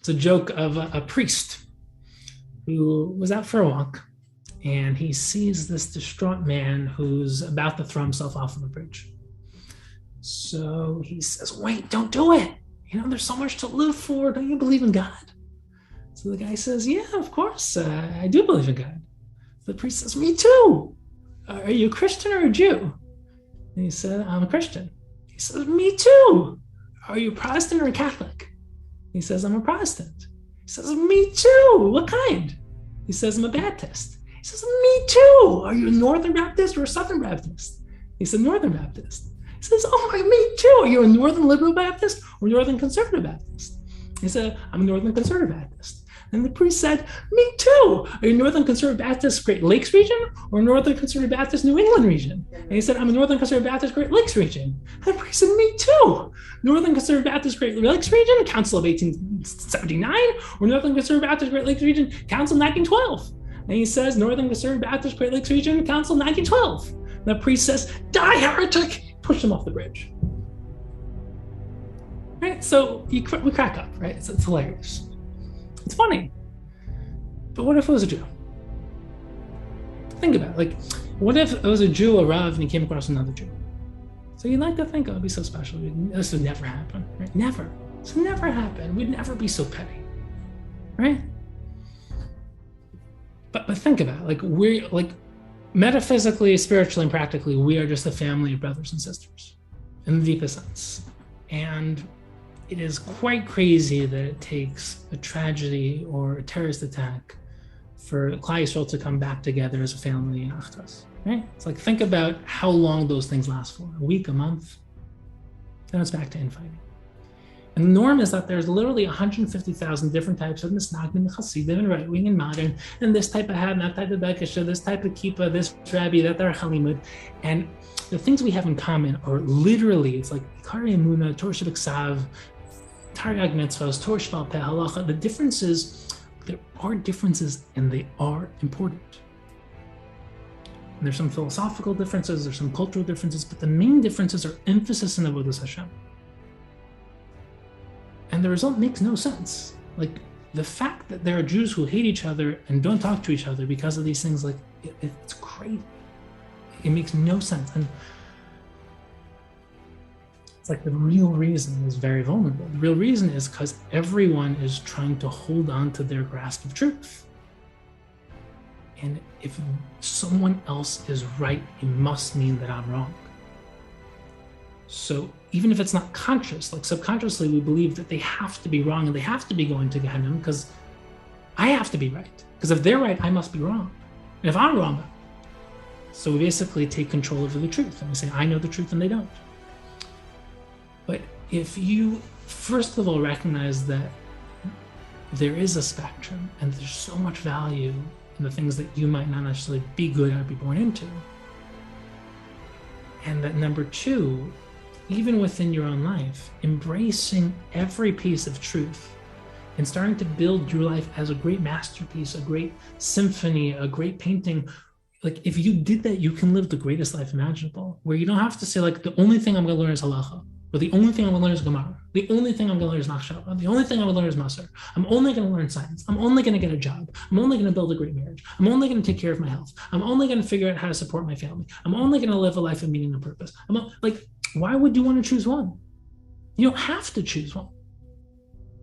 It's a joke of a priest who was out for a walk, and he sees this distraught man who's about to throw himself off of a bridge. So he says, wait, don't do it. There's so much to live for. Don't you believe in God? So the guy says, yeah, of course. I do believe in God. The priest says, me too. Are you a Christian or a Jew? And he said, I'm a Christian. He says, me too. Are you Protestant or a Catholic? He says, I'm a Protestant. He says, me too. What kind? He says, I'm a Baptist. He says, me too. Are you a Northern Baptist or a Southern Baptist? He said, Northern Baptist. He says, oh, me too. Are you a Northern Liberal Baptist or Northern Conservative Baptist? He said, I'm a Northern Conservative Baptist. And the priest said, me too. Are you Northern Conservative Baptist Great Lakes region or Northern Conservative Baptist New England region? And he said, I'm a Northern Conservative Baptist Great Lakes region. And the priest said, me too. Northern Conservative Baptist Great Lakes region, Council of 1879, or Northern Conservative Baptist Great Lakes region, Council 1912. And he says, Northern Conservative Baptist Great Lakes region, Council 1912. And the priest says, die, heretic! Push him off the bridge. Right? So we crack up, right? It's hilarious. It's funny. But what if it was a Jew? Think about it. What if it was a Jew, a Rav, and he came across another Jew? So you'd like to think, it would be so special. This would never happen, right? Never. This would never happen. We'd never be so petty, right? But think about it. We're metaphysically, spiritually, and practically, we are just a family of brothers and sisters in the deepest sense. And it is quite crazy that it takes a tragedy or a terrorist attack for Klal Yisrael to come back together as a family in Achdas, right? It's think about how long those things last for. A week, a month, then it's back to infighting. And the norm is that there's literally 150,000 different types of misnagdim, chassidim, and right-wing and modern, and this type of hat, and that type of bekisha, this type of kippah, this rabbi, that chalimud. And the things we have in common are literally, it's Ikari Emunah, Torah Shebiksav, Taryag Mitzvahs, Torah Shebal Peh, Halacha. The difference is, there are differences and they are important. And there's some philosophical differences, there's some cultural differences, but the main differences are emphasis in Avodas Hashem. And the result makes no sense. The fact that there are Jews who hate each other and don't talk to each other because of these things, it's crazy. It makes no sense. And it's the real reason is very vulnerable. The real reason is because everyone is trying to hold on to their grasp of truth. And if someone else is right, it must mean that I'm wrong. So even if it's not conscious, subconsciously, we believe that they have to be wrong and they have to be going to Gehenna because I have to be right. Because if they're right, I must be wrong. And if I'm wrong, so we basically take control over the truth and we say, I know the truth and they don't. But if you, first of all, recognize that there is a spectrum and there's so much value in the things that you might not necessarily be good at or be born into, and that number two, even within your own life, embracing every piece of truth and starting to build your life as a great masterpiece, a great symphony, a great painting. If you did that, you can live the greatest life imaginable, where you don't have to say the only thing I'm going to learn is halacha, or the only thing I'm going to learn is Gemara, the only thing I'm going to learn is machshava, the only thing I'm going to learn is Usher. I'm only going to learn science. I'm only going to get a job. I'm only going to build a great marriage. I'm only going to take care of my health. I'm only going to figure out how to support my family. I'm only going to live a life of meaning and purpose. Why would you want to choose one? You don't have to choose one.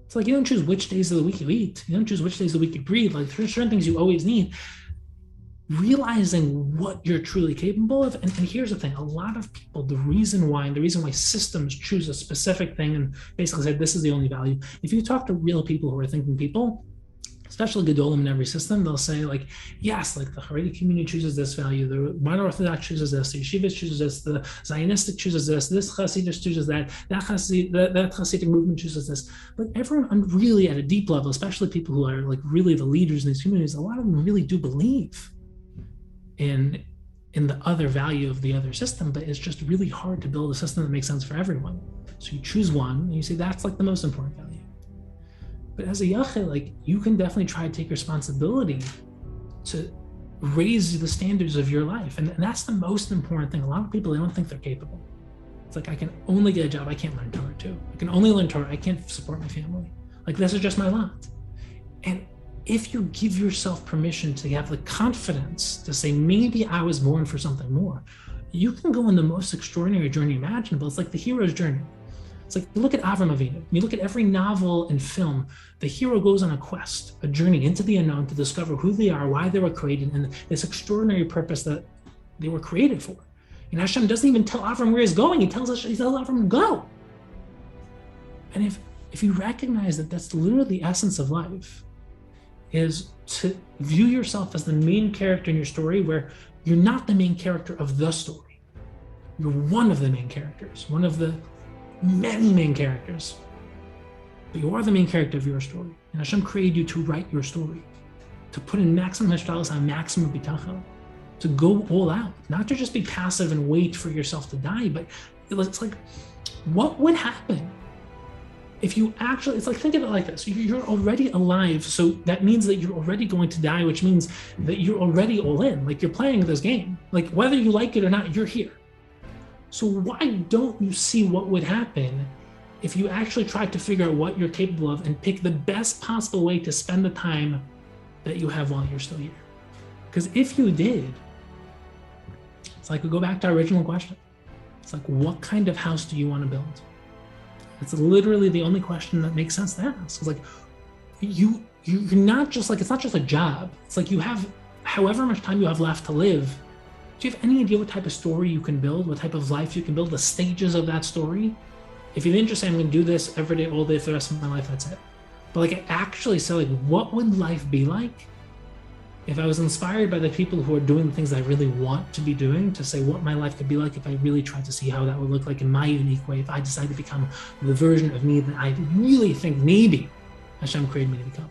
It's you don't choose which days of the week you eat. You don't choose which days of the week you breathe. There's certain things you always need. Realizing what you're truly capable of. And here's the thing, a lot of people, the reason why systems choose a specific thing and basically say this is the only value. If you talk to real people who are thinking people, especially Gedolim in every system, they'll say yes, the Haredi community chooses this value, the modern Orthodox chooses this, the Yeshiva chooses this, the Zionistic chooses this Hasidus chooses that Hasidic movement chooses this. But everyone really at a deep level, especially people who are really the leaders in these communities, a lot of them really do believe in the other value of the other system, but it's just really hard to build a system that makes sense for everyone. So you choose one and you say that's the most important value. But as a yachid, you can definitely try to take responsibility to raise the standards of your life. And that's the most important thing. A lot of people, they don't think they're capable. It's I can only get a job, I can't learn Torah too. I can only learn Torah, I can't support my family. Like, this is just my lot. And if you give yourself permission to have the confidence to say, maybe I was born for something more, you can go on the most extraordinary journey imaginable. It's like the hero's journey. It's like, look at Avram Avinu. You look at every novel and film, the hero goes on a quest, a journey into the unknown to discover who they are, why they were created, and this extraordinary purpose that they were created for. And Hashem doesn't even tell Avram where he's going. He tells Avram, go. And if you recognize that that's literally the essence of life, is to view yourself as the main character in your story, where you're not the main character of the story. You're one of the main characters, one of the many main characters. But you are the main character of your story. And Hashem created you to write your story, to put in maximum hashtalas and maximum bitachon, to go all out, not to just be passive and wait for yourself to die, but it's like, what would happen if you actually, it's like, think of it like this. You're already alive, so that means that you're already going to die, which means that you're already all in. Like, you're playing this game. Like, whether you like it or not, you're here. So why don't you see what would happen if you actually tried to figure out what you're capable of and pick the best possible way to spend the time that you have while you're still here? Because if you did, it's like, we go back to our original question. It's like, what kind of house do you want to build? It's literally the only question that makes sense to ask. It's like, you're not just like, it's not just a job. It's like, you have however much time you have left to live. Do you have any idea what type of story you can build, what type of life you can build, the stages of that story? If you didn't just say, I'm going to do this every day, all day for the rest of my life, that's it. But like, I actually say, like, what would life be like if I was inspired by the people who are doing the things I really want to be doing, to say what my life could be like if I really tried to see how that would look like in my unique way, if I decided to become the version of me that I really think maybe Hashem created me to become.